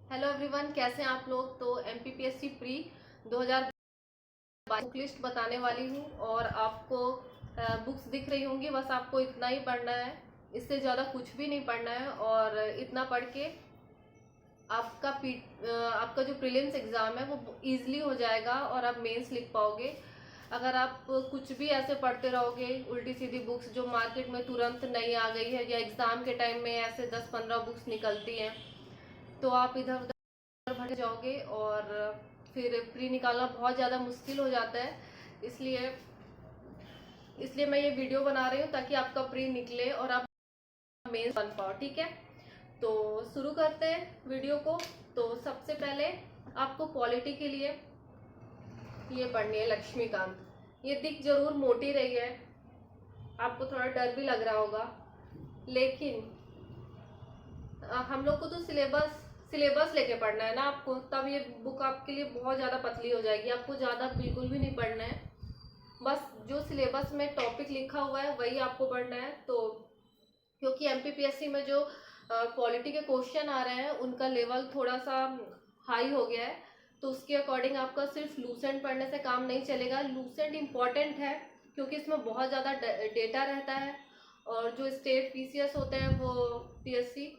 Hello everyone, कैसे हैं आप लोग। तो एमपीपीएससी प्री 2022 बुक लिस्ट बताने वाली हूँ और आपको बुक्स दिख रही होंगी। बस आपको इतना ही पढ़ना है, इससे ज़्यादा कुछ भी नहीं पढ़ना है। और इतना पढ़ के आपका जो प्रीलिम्स एग्ज़ाम है वो इजीली हो जाएगा और आप मेंस लिख पाओगे। अगर आप कुछ भी ऐसे पढ़ते रहोगे उल्टी सीधी बुक्स जो मार्केट में तुरंत नई आ गई है या एग्ज़ाम के टाइम में ऐसे 10-15 बुक्स निकलती हैं, तो आप इधर उधर भटक जाओगे और फिर प्री निकालना बहुत ज़्यादा मुश्किल हो जाता है। इसलिए इसलिए मैं ये वीडियो बना रही हूँ ताकि आपका प्री निकले और आप मेंस बन पाओ। ठीक है, तो शुरू करते हैं वीडियो को। तो सबसे पहले आपको पॉलिटी के लिए ये पढ़नी है लक्ष्मीकांत। ये दिख जरूर मोटी रही है, आपको थोड़ा डर भी लग रहा होगा, लेकिन हम लोग को तो सिलेबस लेके पढ़ना है ना आपको, तब ये बुक आपके लिए बहुत ज़्यादा पतली हो जाएगी। आपको ज़्यादा बिल्कुल भी नहीं पढ़ना है, बस जो सिलेबस में टॉपिक लिखा हुआ है वही आपको पढ़ना है। तो क्योंकि एमपीपीएससी में जो पॉलिटी के क्वेश्चन आ रहे हैं उनका लेवल थोड़ा सा हाई हो गया है, तो उसके अकॉर्डिंग आपका सिर्फ लूसेंट पढ़ने से काम नहीं चलेगा। लूसेंट इम्पॉर्टेंट है क्योंकि इसमें बहुत ज़्यादा डेटा रहता है, और जो स्टेट पीसीएस होते हैं वो पीएससी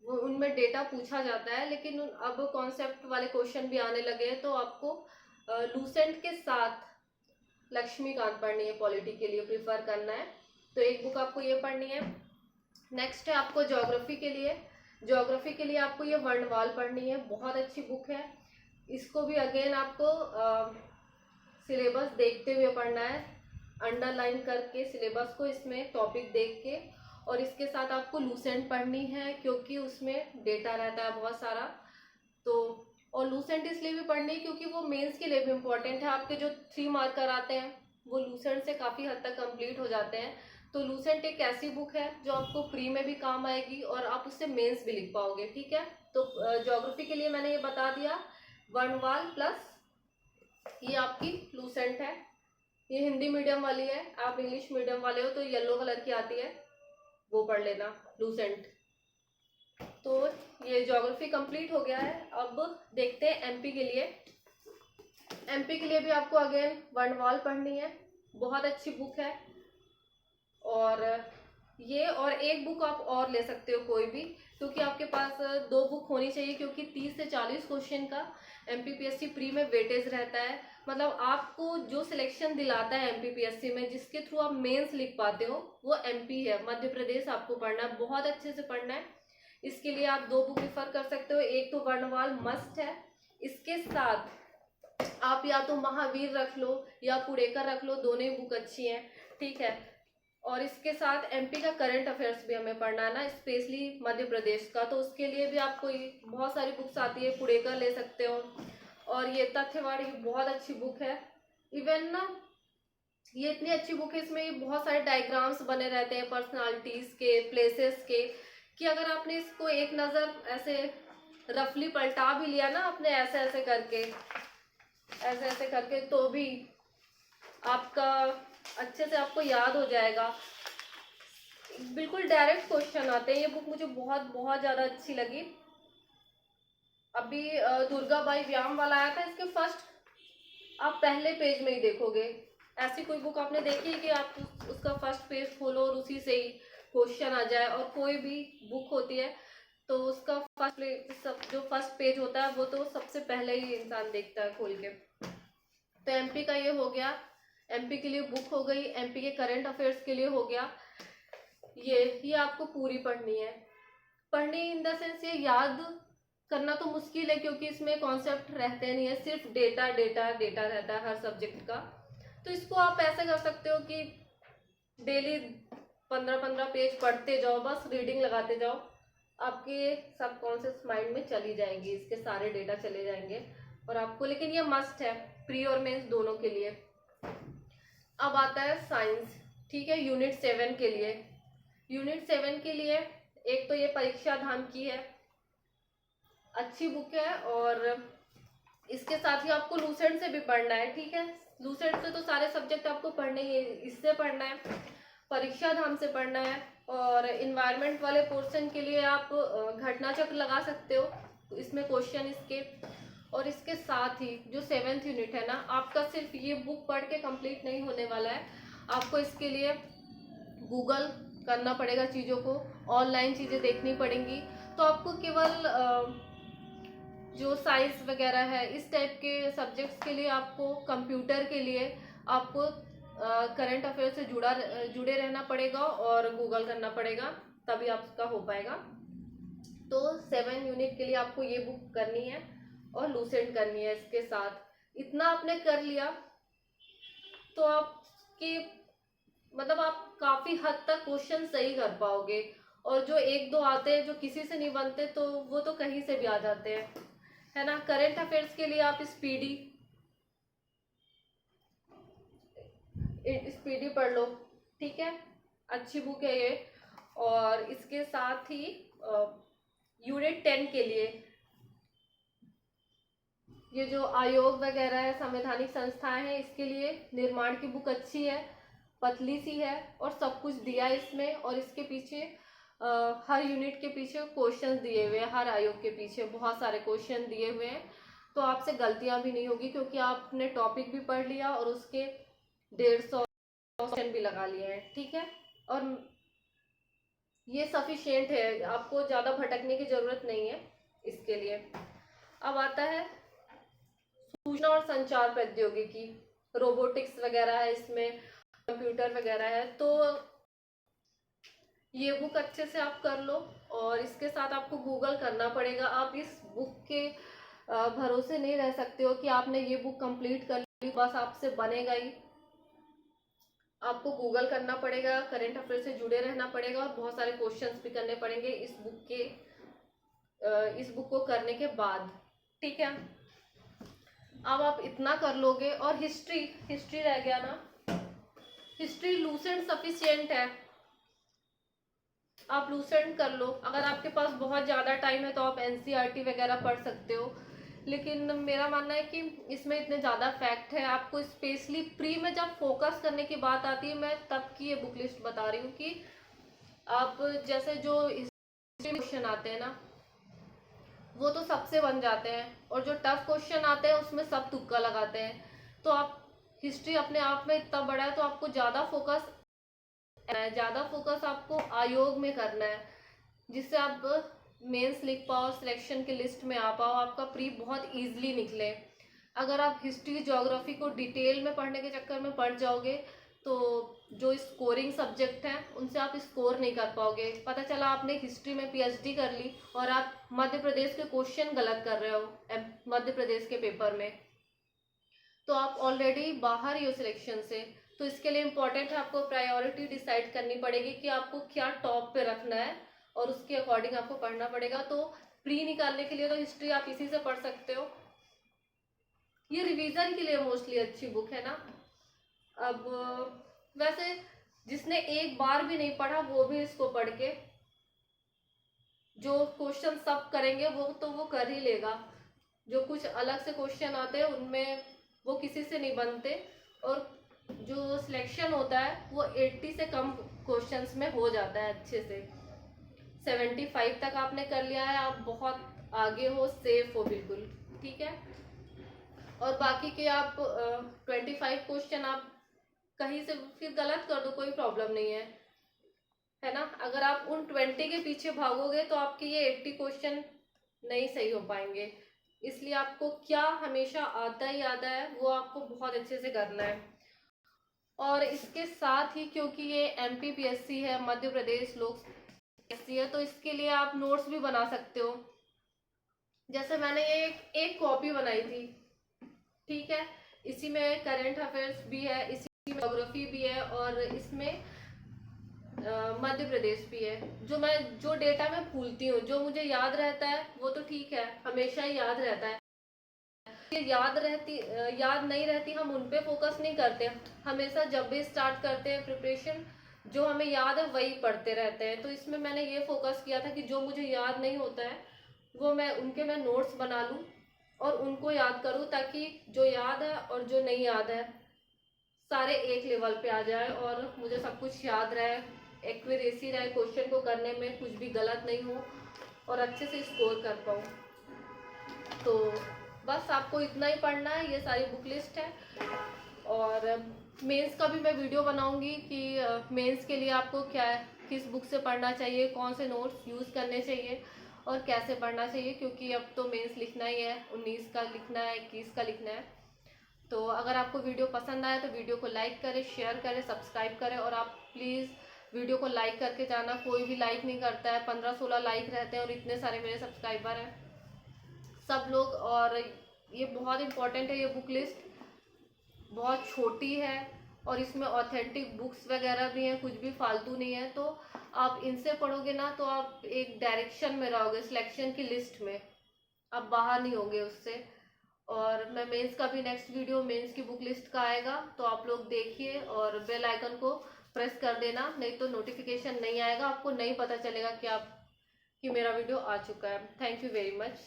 वो उनमें डेटा पूछा जाता है, लेकिन अब कॉन्सेप्ट वाले क्वेश्चन भी आने लगे हैं। तो आपको लूसेंट के साथ लक्ष्मीकांत पढ़नी है, पॉलिटी के लिए प्रिफर करना है। तो एक बुक आपको ये पढ़नी है। नेक्स्ट है आपको ज्योग्राफी के लिए। ज्योग्राफी के लिए आपको ये वर्णवाल पढ़नी है, बहुत अच्छी बुक है। इसको भी अगेन आपको सिलेबस देखते हुए पढ़ना है, अंडरलाइन करके सिलेबस को इसमें टॉपिक देख के। और इसके साथ आपको लूसेंट पढ़नी है क्योंकि उसमें डेटा रहता है बहुत सारा। तो और लूसेंट इसलिए भी पढ़नी है क्योंकि वो मेंस के लिए भी इम्पोर्टेंट है। आपके जो 3 मार्कर आते हैं वो लूसेंट से काफ़ी हद तक कंप्लीट हो जाते हैं। तो लूसेंट एक ऐसी बुक है जो आपको प्री में भी काम आएगी और आप उससे मेंस भी लिख पाओगे। ठीक है, तो ज्योग्राफी के लिए मैंने ये बता दिया, वर्णवाल प्लस ये आपकी लूसेंट है। ये हिंदी मीडियम वाली है, आप इंग्लिश मीडियम वाले हो तो येलो कलर की आती है, वो पढ़ लेना लूसेंट। तो ये ज्योग्राफी कंप्लीट हो गया है। अब देखते हैं एमपी के लिए। एमपी के लिए भी आपको अगेन वर्णवाल पढ़नी है, बहुत अच्छी बुक है। और ये और एक बुक आप और ले सकते हो कोई भी, क्योंकि आपके पास 2 बुक होनी चाहिए, क्योंकि 30 से 40 क्वेश्चन का एमपीपीएससी प्री में वेटेज रहता है। मतलब आपको जो सिलेक्शन दिलाता है एमपीपीएससी में, जिसके थ्रू आप मेंस लिख पाते हो, वो एमपी है, मध्य प्रदेश। आपको पढ़ना है, बहुत अच्छे से पढ़ना है। इसके लिए आप 2 बुक रिफर कर सकते हो। एक तो वर्णवाल मस्ट है, इसके साथ आप या तो महावीर रख लो या पुड़ेकर रख लो, दोनों ही बुक अच्छी हैं। ठीक है, और इसके साथ एमपी का करंट अफेयर्स भी हमें पढ़ना है ना, स्पेशली मध्य प्रदेश का। तो उसके लिए भी आपको बहुत सारी बुक्स आती है, पुड़ेकर ले सकते हो। और ये तथ्यवाद, ये बहुत अच्छी बुक है। इवन ना ये इतनी अच्छी बुक है, इसमें बहुत सारे डायग्राम्स बने रहते हैं पर्सनालिटीज के, प्लेसेस के, कि अगर आपने इसको एक नज़र ऐसे रफली पलटा भी लिया ना आपने ऐसे ऐसे करके, तो भी आपका अच्छे से आपको याद हो जाएगा। बिल्कुल डायरेक्ट क्वेश्चन आते हैं। ये बुक मुझे बहुत बहुत ज़्यादा अच्छी लगी। अभी दुर्गाबाई व्याम वाला आया था, इसके फर्स्ट आप पहले पेज में ही देखोगे। ऐसी कोई बुक आपने देखी है कि आप उसका फर्स्ट पेज खोलो और उसी से ही क्वेश्चन आ जाए। और कोई भी बुक होती है तो उसका जो फर्स्ट पेज होता है वो तो सबसे पहले ही इंसान देखता है खोल के। तो एमपी का ये हो गया, एमपी के लिए बुक हो गई। एमपी के करंट अफेयर्स के लिए हो गया ये आपको पूरी पढ़नी है। पढ़नी इन द सेंस, ये याद करना तो मुश्किल है क्योंकि इसमें कॉन्सेप्ट रहते नहीं है, सिर्फ डेटा डेटा डेटा रहता है हर सब्जेक्ट का। तो इसको आप ऐसे कर सकते हो कि डेली 15-15 पेज पढ़ते जाओ, बस रीडिंग लगाते जाओ, आपके सबकॉन्शियस माइंड में चली जाएंगी, इसके सारे डेटा चले जाएंगे और आपको। लेकिन ये मस्ट है प्री और मेंस दोनों के लिए। अब आता है साइंस। ठीक है, यूनिट 7 के लिए। यूनिट 7 के लिए एक तो ये परीक्षा धाम की है, अच्छी बुक है। और इसके साथ ही आपको लूसेंट से भी पढ़ना है। ठीक है, लूसेंट से तो सारे सब्जेक्ट आपको पढ़ने ही, इससे पढ़ना है, परीक्षा धाम से पढ़ना है। और इन्वायरमेंट वाले पोर्शन के लिए आप घटना चक्र लगा सकते हो, इसमें क्वेश्चन इसके, और इसके साथ ही जो 7th यूनिट है ना, आपका सिर्फ ये बुक पढ़ के कंप्लीट नहीं होने वाला है। आपको इसके लिए गूगल करना पड़ेगा, चीज़ों को ऑनलाइन चीज़ें देखनी पड़ेंगी। तो आपको केवल जो साइंस वगैरह है इस टाइप के सब्जेक्ट्स के लिए, आपको कंप्यूटर के लिए आपको करंट अफेयर से जुड़े रहना पड़ेगा और गूगल करना पड़ेगा, तभी आपका हो पाएगा। तो 7 यूनिट के लिए आपको ये बुक करनी है और लूसेंट करनी है। इसके साथ इतना आपने कर लिया तो आपके मतलब आप काफी हद तक क्वेश्चन सही कर पाओगे। और जो एक दो आते हैं जो किसी से नहीं बनते, तो वो तो कहीं से भी आ जाते हैं, है ना। करंट अफेयर्स के लिए आप स्पीडी पढ़ लो, ठीक है, अच्छी बुक है ये। और इसके साथ ही यूनिट 10 के लिए ये जो आयोग वगैरह है, संवैधानिक संस्थाएं हैं, इसके लिए निर्माण की बुक अच्छी है, पतली सी है और सब कुछ दिया है इसमें। और इसके पीछे हर यूनिट के पीछे क्वेश्चंस दिए हुए हैं, हर आयोग के पीछे बहुत सारे क्वेश्चन दिए हुए हैं। तो आपसे गलतियां भी नहीं होगी, क्योंकि आपने टॉपिक भी पढ़ लिया और उसके 150 क्वेश्चन भी लगा लिए हैं, ठीक है। और ये सफिशिएंट है, आपको ज़्यादा भटकने की ज़रूरत नहीं है इसके लिए। अब आता है सूचना और संचार प्रौद्योगिकी, रोबोटिक्स वगैरह है इसमें, कंप्यूटर वगैरह है। तो ये बुक अच्छे से आप कर लो और इसके साथ आपको गूगल करना पड़ेगा। आप इस बुक के भरोसे नहीं रह सकते हो कि आपने ये बुक कंप्लीट कर ली बस आपसे बनेगा ही। आपको गूगल करना पड़ेगा, करंट अफेयर से जुड़े रहना पड़ेगा और बहुत सारे क्वेश्चंस भी करने पड़ेंगे इस बुक को करने के बाद, ठीक है। अब आप इतना कर लोगे। और हिस्ट्री रह गया ना, हिस्ट्री लूसेंट सफिशिएंट है, आप लूसेंट कर लो। अगर आपके पास बहुत ज़्यादा टाइम है तो आप एनसीईआरटी वगैरह पढ़ सकते हो, लेकिन मेरा मानना है कि इसमें इतने ज़्यादा फैक्ट है। आपको स्पेशली प्री में जब फोकस करने की बात आती है, मैं तब की ये बुक लिस्ट बता रही हूँ कि आप जैसे जो क्वेश्चन आते हैं ना, वो तो सबसे बन जाते हैं, और जो टफ क्वेश्चन आते हैं उसमें सब तुक्का लगाते हैं। तो आप हिस्ट्री अपने आप में इतना बड़ा है, तो आपको ज़्यादा फोकस आपको आयोग में करना है, जिससे आप मेंस लिख पाओ, सिलेक्शन की लिस्ट में आ पाओ, आपका प्री बहुत इजीली निकले। अगर आप हिस्ट्री ज्योग्राफी को डिटेल में पढ़ने के चक्कर में पढ़ जाओगे तो जो स्कोरिंग सब्जेक्ट हैं उनसे आप स्कोर नहीं कर पाओगे। पता चला आपने हिस्ट्री में पीएचडी कर ली और आप मध्य प्रदेश के क्वेश्चन गलत कर रहे हो मध्य प्रदेश के पेपर में, तो आप ऑलरेडी बाहर ही हो सिलेक्शन से। तो इसके लिए इम्पोर्टेंट है, आपको प्रायोरिटी डिसाइड करनी पड़ेगी कि आपको क्या टॉप पे रखना है और उसके अकॉर्डिंग आपको पढ़ना पड़ेगा। तो प्री निकालने के लिए तो हिस्ट्री आप इसी से पढ़ सकते हो। ये रिवीजन के लिए मोस्टली अच्छी बुक है ना। अब वैसे जिसने एक बार भी नहीं पढ़ा वो भी इसको पढ़ के जो क्वेश्चन सब करेंगे वो कर ही लेगा। जो कुछ अलग से क्वेश्चन आते हैं उनमें वो किसी से नहीं बनते, और जो सिलेक्शन होता है वो 80 से कम क्वेश्चंस में हो जाता है अच्छे से। 75 तक आपने कर लिया है, आप बहुत आगे हो, सेफ हो बिल्कुल, ठीक है। और बाकी के आप 25 क्वेश्चन आप कहीं से फिर गलत कर दो, कोई प्रॉब्लम नहीं है ना। अगर आप उन 20 के पीछे भागोगे तो आपके ये 80 क्वेश्चन नहीं सही हो पाएंगे। इसलिए आपको क्या हमेशा आता ही आता है वो आपको बहुत अच्छे से करना है। और इसके साथ ही क्योंकि ये एमपीपीएससी है, मध्य प्रदेश लोक एससी है, तो इसके लिए आप नोट्स भी बना सकते हो। जैसे मैंने ये एक कॉपी बनाई थी, ठीक है, इसी में करंट अफेयर्स भी है, इसी में ज्योग्राफी भी है और इसमें मध्य प्रदेश भी है। जो डेटा मैं भूलती हूँ, जो मुझे याद रहता है वो तो ठीक है, हमेशा ही याद रहता है। याद नहीं रहती, हम उन पे फोकस नहीं करते। हमेशा जब भी स्टार्ट करते हैं प्रिपरेशन, जो हमें याद है वही पढ़ते रहते हैं। तो इसमें मैंने ये फोकस किया था कि जो मुझे याद नहीं होता है वो मैं नोट्स बना लूँ और उनको याद करूँ, ताकि जो याद है और जो नहीं याद है सारे एक लेवल पे आ जाए और मुझे सब कुछ याद रहे, एक्यूरेसी रहे, क्वेश्चन को करने में कुछ भी गलत नहीं हो और अच्छे से स्कोर कर पाऊँ। तो बस आपको इतना ही पढ़ना है, ये सारी बुक लिस्ट है। और मेंस का भी मैं वीडियो बनाऊंगी कि मेंस के लिए आपको क्या किस बुक से पढ़ना चाहिए, कौन से नोट्स यूज़ करने चाहिए और कैसे पढ़ना चाहिए, क्योंकि अब तो मेंस लिखना ही है, 19 का लिखना है, 21 का लिखना है। तो अगर आपको वीडियो पसंद आए तो वीडियो को लाइक करें, शेयर करें, सब्सक्राइब करें। और आप प्लीज़ वीडियो को लाइक करके जाना, कोई भी लाइक नहीं करता है, 15-16 लाइक रहते हैं और इतने सारे मेरे सब्सक्राइबर हैं सब लोग। और ये बहुत इंपॉर्टेंट है, ये बुक लिस्ट बहुत छोटी है और इसमें ऑथेंटिक बुक्स वगैरह भी हैं, कुछ भी फालतू नहीं है। तो आप इनसे पढ़ोगे ना तो आप एक डायरेक्शन में रहोगे, सिलेक्शन की लिस्ट में, आप बाहर नहीं होगे उससे। और मैं मेंस का भी नेक्स्ट वीडियो मेंस की बुक लिस्ट का आएगा, तो आप लोग देखिए और बेल आइकन को प्रेस कर देना, नहीं तो नोटिफिकेशन नहीं आएगा, आपको नहीं पता चलेगा कि मेरा वीडियो आ चुका है। Thank you very much.